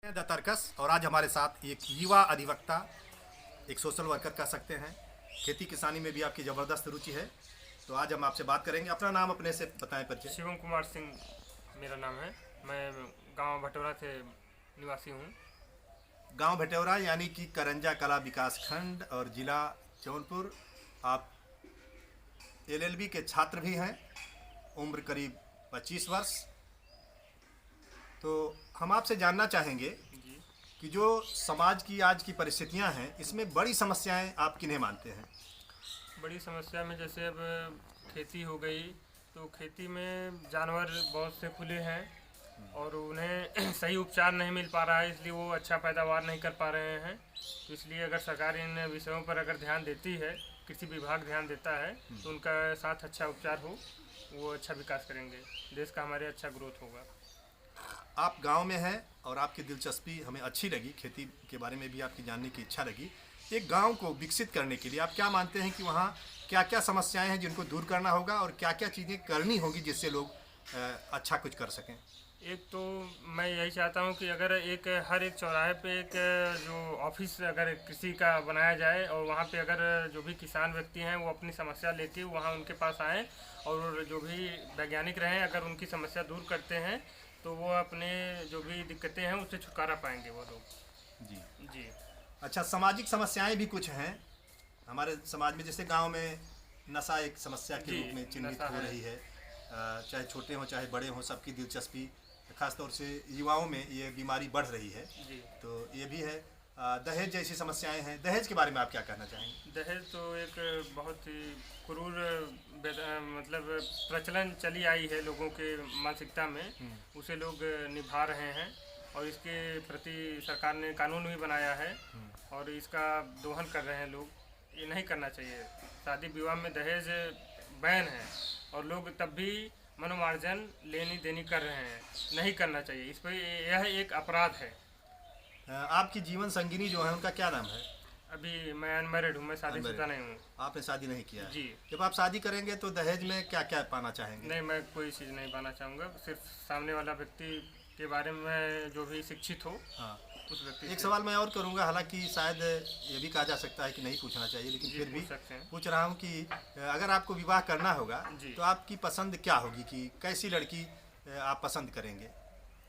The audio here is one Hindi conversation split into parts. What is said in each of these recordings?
द तर्कस और आज हमारे साथ एक युवा अधिवक्ता, एक सोशल वर्कर कह सकते हैं। खेती किसानी में भी आपकी ज़बरदस्त रुचि है। तो आज हम आपसे बात करेंगे। अपना नाम अपने से बताएं परिचय। शिवम कुमार सिंह मेरा नाम है। मैं गांव भटौरा से निवासी हूँ। गांव भटौरा यानी कि करंजा कला विकास खंड और ज़िला जौनपुर। आप एलएलबी के छात्र भी हैं, उम्र करीब 25 वर्ष। तो हम आपसे जानना चाहेंगे जी, कि जो समाज की आज की परिस्थितियां हैं, इसमें बड़ी समस्याएं आप किन्हें मानते हैं? बड़ी समस्या में जैसे अब खेती हो गई, तो खेती में जानवर बहुत से खुले हैं और उन्हें सही उपचार नहीं मिल पा रहा है, इसलिए वो अच्छा पैदावार नहीं कर पा रहे हैं। तो इसलिए अगर सरकार इन विषयों पर अगर ध्यान देती है, कृषि विभाग ध्यान देता है, तो उनका साथ अच्छा उपचार हो, वो अच्छा विकास करेंगे, देश का हमारे अच्छा ग्रोथ होगा। आप गांव में हैं और आपकी दिलचस्पी हमें अच्छी लगी, खेती के बारे में भी आपकी जानने की इच्छा लगी। एक गांव को विकसित करने के लिए आप क्या मानते हैं कि वहाँ क्या क्या समस्याएं हैं जिनको दूर करना होगा और क्या क्या चीज़ें करनी होगी जिससे लोग अच्छा कुछ कर सकें? एक तो मैं यही चाहता हूँ कि अगर हर एक चौराहे पे एक जो ऑफिस अगर कृषि का बनाया जाए और वहाँ पे अगर जो भी किसान व्यक्ति हैं वो अपनी समस्या लेके वहाँ उनके पास आएँ और जो भी वैज्ञानिक रहें, अगर उनकी समस्या दूर करते हैं तो वो अपने जो भी दिक्कतें हैं उससे छुटकारा पाएंगे वो लोग। जी जी। अच्छा, सामाजिक समस्याएं भी कुछ हैं हमारे समाज में। जैसे गांव में नशा एक समस्या के जी, रूप में चिन्हित नशा हो है। रही है। चाहे छोटे हों चाहे बड़े हों, सबकी दिलचस्पी, खासतौर से युवाओं में ये बीमारी बढ़ रही है। जी। तो ये भी है। दहेज जैसी समस्याएं हैं। दहेज के बारे में आप क्या कहना चाहेंगे? दहेज तो एक बहुत ही क्रूर मतलब प्रचलन चली आई है लोगों के मानसिकता में, उसे लोग निभा रहे हैं और इसके प्रति सरकार ने कानून भी बनाया है और इसका दोहन कर रहे हैं लोग। ये नहीं करना चाहिए। शादी विवाह में दहेज बैन है और लोग तब भी मनोमार्जन लेनी देनी कर रहे हैं। नहीं करना चाहिए, इस पर यह एक अपराध है। आपकी जीवन संगिनी जो है उनका क्या नाम है? अभी मैं अनमैरिड हूँ, मैं शादीशुदा नहीं हूँ। आपने शादी नहीं किया है? जी। जब आप शादी करेंगे तो दहेज में क्या क्या पाना चाहेंगे? नहीं, मैं कोई चीज़ नहीं पाना चाहूँगा। सिर्फ सामने वाला व्यक्ति के बारे में जो भी शिक्षित हो, हाँ। उस व्यक्ति एक से सवाल मैं और करूंगा, हालांकि शायद ये भी कहा जा सकता है कि नहीं पूछना चाहिए, लेकिन जी, फिर भी पूछ सकते हैं। पूछ रहा हूं कि अगर आपको विवाह करना होगा जी। तो आपकी पसंद क्या होगी, कि कैसी लड़की आप पसंद करेंगे?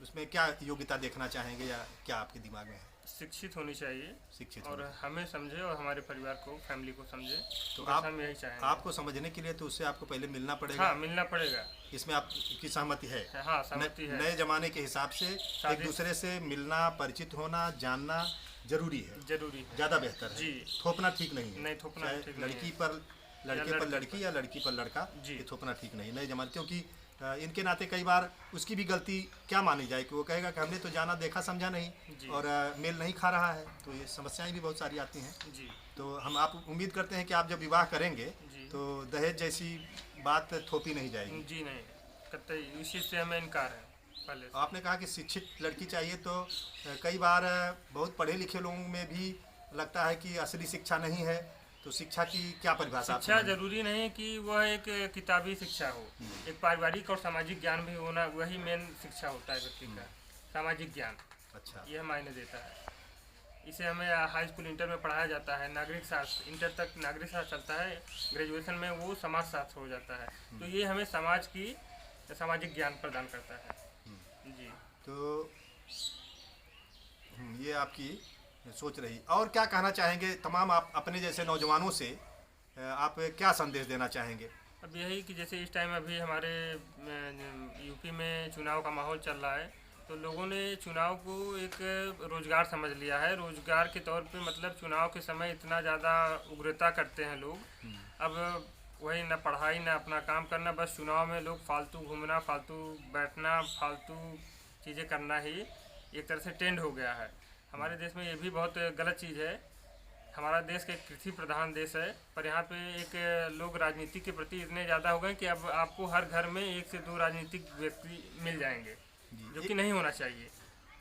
उसमें क्या योग्यता देखना चाहेंगे या क्या आपके दिमाग में है? शिक्षित होनी चाहिए शिक्षित और होनी। हमें समझे और हमारे परिवार को, फैमिली को समझे, तो बस हम यही चाहेंगे। आपको समझने के लिए तो उससे आपको पहले मिलना पड़ेगा। हाँ, मिलना पड़ेगा। इसमें आपकी सहमति है? हाँ, सहमति है। नए जमाने के हिसाब से एक दूसरे से मिलना, परिचित होना, जानना जरूरी है, जरूरी है। ज़्यादा बेहतर है। जी। थोपना ठीक नहीं है। नहीं, थोपना चाहे ठीक नहीं लड़की है। पर लड़के पर लड़की या लड़की पर लड़का, जी। ये थोपना ठीक नहीं नए जमाने। क्योंकि इनके नाते कई बार उसकी भी गलती क्या मानी जाए कि वो कहेगा कि हमने तो जाना देखा समझा जी। नहीं और मेल नहीं खा रहा है। तो ये समस्याएं भी बहुत सारी आती हैं। जी। तो आप उम्मीद करते हैं कि आप जब विवाह करेंगे जी। तो दहेज जैसी बात थोपी नहीं जाएगी। जी नहीं, कतई इस चीज़ से हमें इनकार है पहले से। आपने कहा कि शिक्षित लड़की चाहिए, तो कई बार बहुत पढ़े लिखे लोगों में भी लगता है कि असली शिक्षा नहीं है। तो शिक्षा की क्या परिभाषा? शिक्षा जरूरी नहीं कि वह एक किताबी शिक्षा हो, एक पारिवारिक और सामाजिक ज्ञान भी होना, वही मेन शिक्षा होता है व्यक्ति का। सामाजिक ज्ञान अच्छा। यह मायने देता है। इसे हमें हाई स्कूल इंटर में पढ़ाया जाता है। नागरिक शास्त्र इंटर तक नागरिक शास्त्र चलता है, ग्रेजुएशन में वो समाज शास्त्र हो जाता है। तो ये हमें समाज की सामाजिक ज्ञान प्रदान करता है। जी। तो ये आपकी सोच रही। और क्या कहना चाहेंगे तमाम आप अपने जैसे नौजवानों से? आप क्या संदेश देना चाहेंगे? अब यही कि जैसे इस टाइम अभी हमारे यूपी में चुनाव का माहौल चल रहा है, तो लोगों ने चुनाव को एक रोजगार समझ लिया है। रोजगार के तौर पे मतलब चुनाव के समय इतना ज़्यादा उग्रता करते हैं लोग। अब वही न पढ़ाई न अपना काम करना, बस चुनाव में लोग फालतू घूमना, फालतू बैठना, फालतू चीज़ें करना ही एक तरह से ट्रेंड हो गया है। हमारे देश में ये भी बहुत गलत चीज़ है। हमारा देश एक कृषि प्रधान देश है, पर यहाँ पे एक लोग राजनीति के प्रति इतने ज़्यादा हो गए कि अब आपको हर घर में 1 से 2 राजनीतिक व्यक्ति मिल जाएंगे, जो कि नहीं होना चाहिए।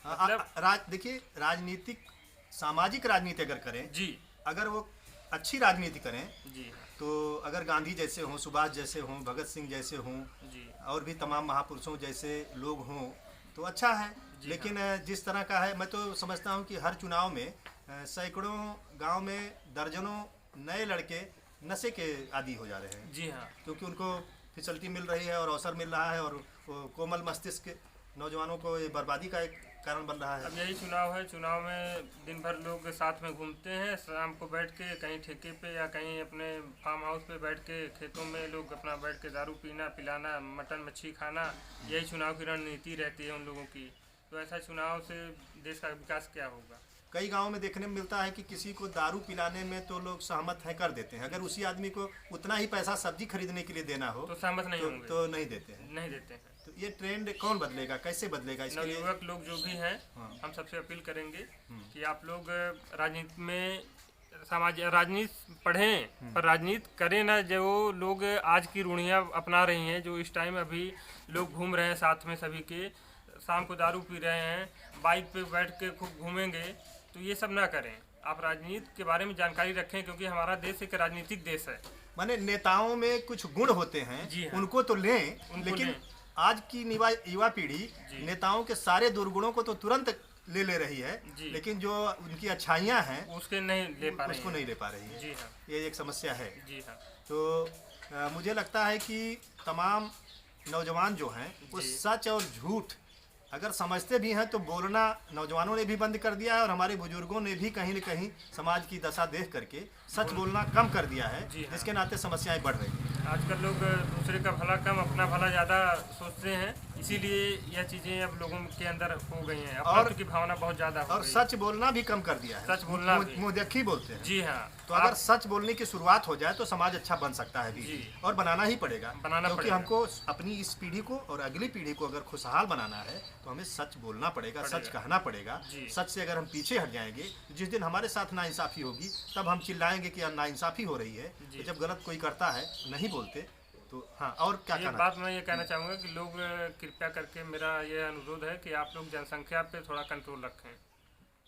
मतलब देखिए, राजनीतिक सामाजिक राजनीति अगर करें, जी, अगर वो अच्छी राजनीति करें, जी, तो अगर गांधी जैसे हों, सुभाष जैसे हों, भगत सिंह जैसे हों जी, और भी तमाम महापुरुषों जैसे लोग हों तो अच्छा है। जी लेकिन जिस तरह का है, मैं तो समझता हूँ कि हर चुनाव में सैकड़ों गांव में दर्जनों नए लड़के नशे के आदी हो जा रहे हैं, जी हाँ। क्योंकि उनको फैसिलिटी मिल रही है और अवसर मिल रहा है, और वो कोमल मस्तिष्क नौजवानों को ये बर्बादी का एक कारण बन रहा है। अब यही चुनाव है, चुनाव में दिन भर लोग साथ में घूमते हैं, शाम को बैठ के कहीं ठेके पे या कहीं अपने फार्म हाउस पे बैठ के खेतों में लोग अपना बैठ के दारू पीना पिलाना, मटन मच्छी खाना, यही चुनाव की रणनीति रहती है उन लोगों की। तो ऐसा चुनाव से देश का विकास क्या होगा? कई गांवों में देखने में मिलता है कि किसी को दारू पिलाने में तो लोग सहमत हैं, कर देते हैं। अगर उसी आदमी को उतना ही पैसा सब्जी खरीदने के लिए देना हो तो सहमत नहीं होंगे, तो नहीं देते हैं। नहीं देते हैं। तो ये ट्रेंड कौन बदलेगा, कैसे बदलेगा? इसके लिए नवयुवक लोग जो भी हैं, हाँ। हम सबसे अपील करेंगे कि आप लोग राजनीति में राजनीति पढ़ें पर राजनीति करें ना। जो लोग आज की रूढ़ियाँ अपना रही हैं, जो इस टाइम अभी लोग घूम रहे हैं साथ में सभी के, शाम को दारू पी रहे हैं, बाइक पे बैठ के खूब घूमेंगे, तो ये सब ना करें। आप राजनीति के बारे में जानकारी रखें, क्योंकि हमारा देश एक राजनीतिक देश है। माने नेताओं में कुछ गुण होते हैं, जी हाँ। उनको तो लें, लेकिन लें। आज की युवा पीढ़ी नेताओं के सारे दुर्गुणों को तो तुरंत ले रही है, लेकिन जो उनकी अच्छाइयाँ हैं उसके नहीं ले पा रही उसको नहीं ले पा रही है। जी हाँ। ये एक समस्या है। जी हाँ। तो मुझे लगता है कि तमाम नौजवान जो हैं वो सच और झूठ अगर समझते भी हैं तो बोलना नौजवानों ने भी बंद कर दिया है, और हमारे बुजुर्गों ने भी कहीं न कहीं समाज की दशा देख करके सच बोलना कम कर दिया है, जिसके नाते समस्याएं बढ़ रही हैं। आजकल लोग दूसरे का भला कम, अपना भला ज़्यादा सोचते हैं, इसीलिए यह चीज़ें अब लोगों के अंदर हो गई हैं। अपनत्व की भावना बहुत ज़्यादा हो और गई है। सच बोलना भी कम कर दिया है। सच बोलना भी। मुँह देखी बोलते हैं। जी हाँ। तो अगर सच बोलने की शुरुआत हो जाए तो समाज अच्छा बन सकता है भी, जी। और बनाना ही पड़ेगा, बनाना क्योंकि पड़ेगा। हमको अपनी इस पीढ़ी को और अगली पीढ़ी को अगर खुशहाल बनाना है तो हमें सच बोलना पड़ेगा, सच कहना पड़ेगा। जी। सच से अगर हम पीछे हट जाएंगे, तो जिस दिन हमारे साथ नाइंसाफ़ी होगी तब हम चिल्लाएंगे कि नाइंसाफ़ी हो रही है। तो जब गलत कोई करता है नहीं बोलते तो हाँ। और क्या ये कहना? बात मैं ये कहना चाहूँगा कि लोग कृपया करके, मेरा ये अनुरोध है कि आप लोग जनसंख्या पे थोड़ा कंट्रोल रखें।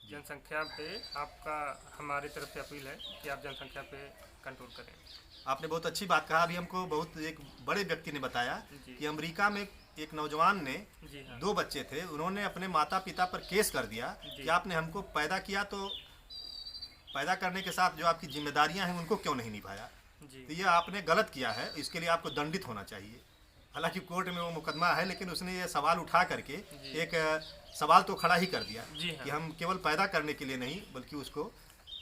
जनसंख्या पे आपका, हमारी तरफ से अपील है कि आप जनसंख्या पे कंट्रोल करें। आपने बहुत अच्छी बात कहा। अभी हमको बहुत एक बड़े व्यक्ति ने बताया कि अमेरिका में एक नौजवान ने जी हाँ। 2 बच्चे थे, उन्होंने अपने माता पिता पर केस कर दिया कि आपने हमको पैदा किया, तो पैदा करने के साथ जो आपकी जिम्मेदारियां हैं उनको क्यों नहीं निभाया। जी। तो ये आपने गलत किया है, इसके लिए आपको दंडित होना चाहिए। हालांकि कोर्ट में वो मुकदमा है, लेकिन उसने ये सवाल उठा करके एक सवाल तो खड़ा ही कर दिया कि हम केवल पैदा करने के लिए नहीं, बल्कि उसको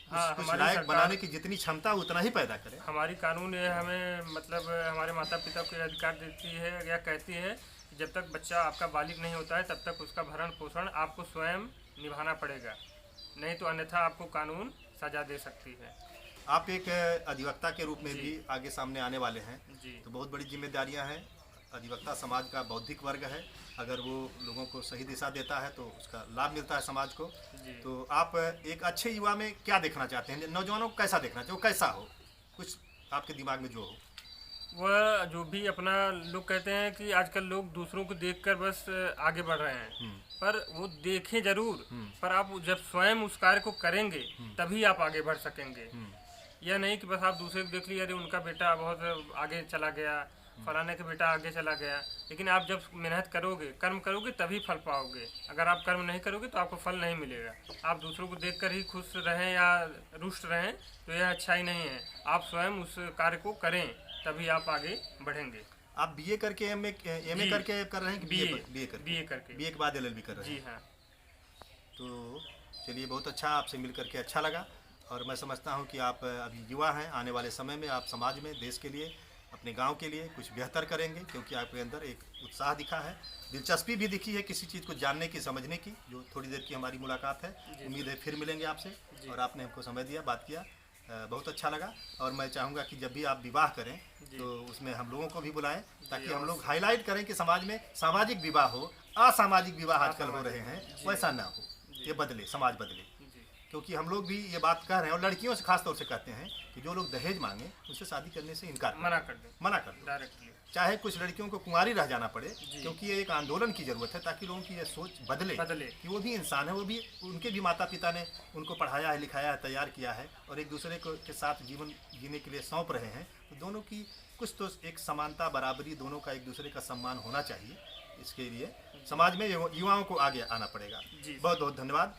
कुछ लायक बनाने की जितनी क्षमता उतना ही पैदा करें। हमारी कानून ये हमें मतलब हमारे माता पिता को अधिकार देती है या कहती है कि जब तक बच्चा आपका बालिग नहीं होता है तब तक उसका भरण पोषण आपको स्वयं निभाना पड़ेगा, नहीं तो अन्यथा आपको कानून सजा दे सकती है। आप एक अधिवक्ता के रूप में भी आगे सामने आने वाले हैं, तो बहुत बड़ी जिम्मेदारियां हैं। अधिवक्ता समाज का बौद्धिक वर्ग है, अगर वो लोगों को सही दिशा देता है तो उसका लाभ मिलता है समाज को। तो आप एक अच्छे युवा में क्या देखना चाहते हैं? नौजवानों को कैसा देखना चाहिए, वो कैसा हो, कुछ आपके दिमाग में जो हो? वह जो भी अपना, लोग कहते हैं कि आजकल लोग दूसरों को देखकर बस आगे बढ़ रहे हैं, पर वो देखें जरूर, पर आप जब स्वयं उस कार्य को करेंगे तभी आप आगे बढ़ सकेंगे। यह नहीं कि बस आप दूसरे को देख लिया, अरे उनका बेटा बहुत आगे चला गया, फलाने का बेटा आगे चला गया, लेकिन आप जब मेहनत करोगे, कर्म करोगे तभी फल पाओगे। अगर आप कर्म नहीं करोगे तो आपको फल नहीं मिलेगा। आप दूसरों को देखकर ही खुश रहें या रुष्ट रहें तो यह अच्छा ही नहीं है। आप स्वयं उस कार्य को करें, तभी आप आगे बढ़ेंगे। आप बीए करके एमए करके कर रहे हैं कि बीए करके बीए के बाद एलएलबी कर रहे हैं? जी हाँ। तो चलिए, बहुत अच्छा, आपसे मिल करके अच्छा लगा, और मैं समझता हूँ कि आप अभी युवा हैं, आने वाले समय में आप समाज में, देश के लिए, अपने गांव के लिए कुछ बेहतर करेंगे, क्योंकि आपके अंदर एक उत्साह दिखा है, दिलचस्पी भी दिखी है किसी चीज़ को जानने की, समझने की। जो थोड़ी देर की हमारी मुलाकात है, उम्मीद है फिर मिलेंगे आपसे, और आपने हमको समय दिया, बात किया, बहुत अच्छा लगा। और मैं चाहूँगा कि जब भी आप विवाह करें तो उसमें हम लोगों को भी बुलाएं, ताकि हम लोग हाईलाइट करें कि समाज में सामाजिक विवाह हो, असामाजिक विवाह आजकल हो रहे हैं, वैसा ना हो, ये बदले, समाज बदले। क्योंकि हम लोग भी ये बात कह रहे हैं, और लड़कियों से खास तौर से कहते हैं कि जो लोग दहेज मांगे उनसे शादी करने से इनकार मना कर दो डायरेक्टली, चाहे कुछ लड़कियों को कुंवारी रह जाना पड़े, क्योंकि ये एक आंदोलन की जरूरत है, ताकि लोगों की ये सोच बदले कि वो भी इंसान है, वो भी, उनके भी माता पिता ने उनको पढ़ाया है, लिखाया है, तैयार किया है, और एक दूसरे को के साथ जीवन जीने के लिए सौंप रहे हैं। तो दोनों की कुछ तो एक समानता, बराबरी, दोनों का एक दूसरे का सम्मान होना चाहिए। इसके लिए समाज में युवाओं को आगे आना पड़ेगा। जी। बहुत बहुत धन्यवाद।